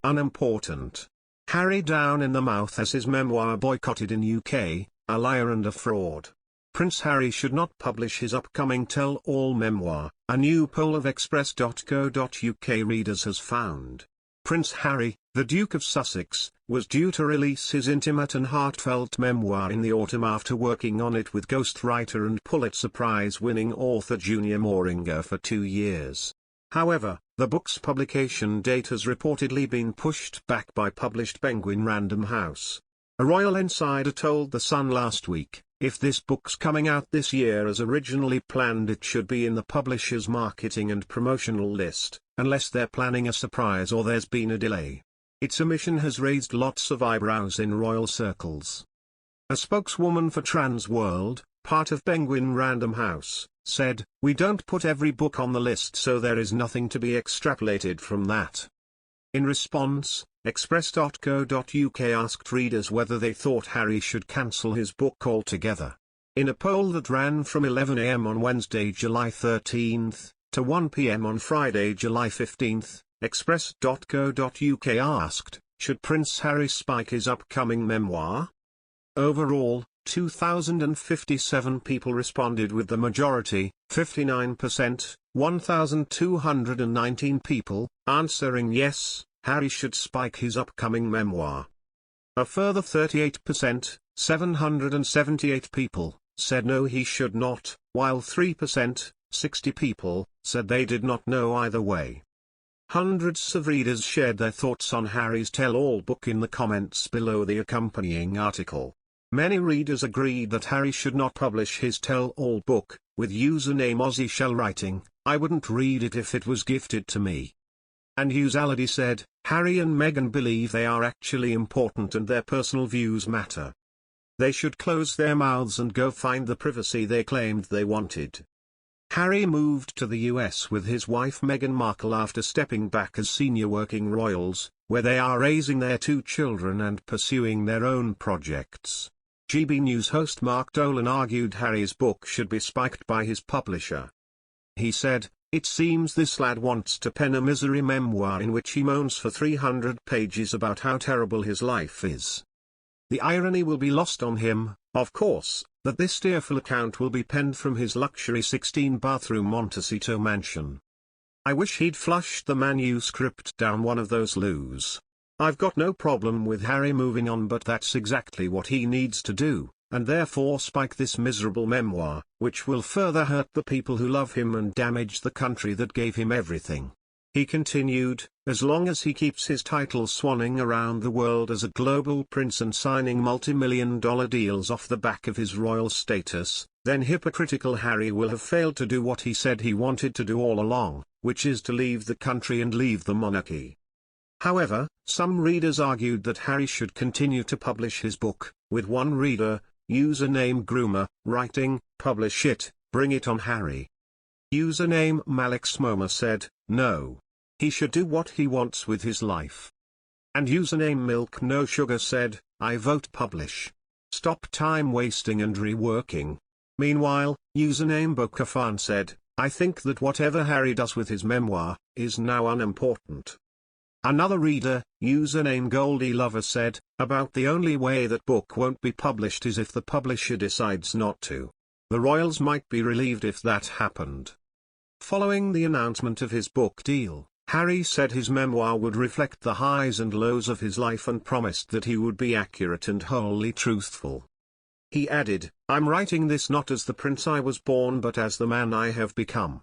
Unimportant. Harry down in the mouth as his memoir boycotted in UK, a liar and a fraud. Prince Harry should not publish his upcoming tell-all memoir, a new poll of express.co.uk readers has found. Prince Harry, the Duke of Sussex, was due to release his intimate and heartfelt memoir in the autumn after working on it with ghostwriter and Pulitzer Prize-winning author Junior Mooringer for 2 years. However, the book's publication date has reportedly been pushed back by published Penguin Random House. A royal insider told The Sun last week, if this book's coming out this year as originally planned, it should be in the publisher's marketing and promotional list, unless they're planning a surprise or there's been a delay. Its omission has raised lots of eyebrows in royal circles. A spokeswoman for Trans World, part of Penguin Random House, said, "We don't put every book on the list, so there is nothing to be extrapolated from that." In response, Express.co.uk asked readers whether they thought Harry should cancel his book altogether. In a poll that ran from 11 AM on Wednesday, July 13, to 1 PM on Friday, July 15, Express.co.uk asked, should Prince Harry spike his upcoming memoir? Overall, 2,057 people responded, with the majority, 59%, 1,219 people, answering yes, Harry should spike his upcoming memoir. A further 38%, 778 people, said no, he should not, while 3%, 60 people, said they did not know either way. Hundreds of readers shared their thoughts on Harry's tell-all book in the comments below the accompanying article. Many readers agreed that Harry should not publish his tell-all book, with username Aussie Shell writing, "I wouldn't read it if it was gifted to me." And Usalady said, Harry and Meghan believe they are actually important and their personal views matter. They should close their mouths and go find the privacy they claimed they wanted. Harry moved to the US with his wife Meghan Markle after stepping back as senior working royals, where they are raising their 2 children and pursuing their own projects. GB News host Mark Dolan argued Harry's book should be spiked by his publisher. He said, "It seems this lad wants to pen a misery memoir in which he moans for 300 pages about how terrible his life is. The irony will be lost on him, of course, that this tearful account will be penned from his luxury 16-bathroom Montecito mansion. I wish he'd flushed the manuscript down one of those loos. I've got no problem with Harry moving on, but that's exactly what he needs to do, and therefore spike this miserable memoir, which will further hurt the people who love him and damage the country that gave him everything." He continued, as long as he keeps his title swanning around the world as a global prince and signing multi-million-dollar deals off the back of his royal status, then hypocritical Harry will have failed to do what he said he wanted to do all along, which is to leave the country and leave the monarchy. However, some readers argued that Harry should continue to publish his book, with one reader, username Groomer, writing, "Publish it, bring it on Harry." Username Malik Smoma said, "No. He should do what he wants with his life." And username Milk No Sugar said, "I vote publish. Stop time wasting and reworking." Meanwhile, username Bokafan said, "I think that whatever Harry does with his memoir, is now unimportant." Another reader, username Goldie Lover said, "About the only way that book won't be published is if the publisher decides not to. The royals might be relieved if that happened." Following the announcement of his book deal, Harry said his memoir would reflect the highs and lows of his life and promised that he would be accurate and wholly truthful. He added, "I'm writing this not as the prince I was born but as the man I have become.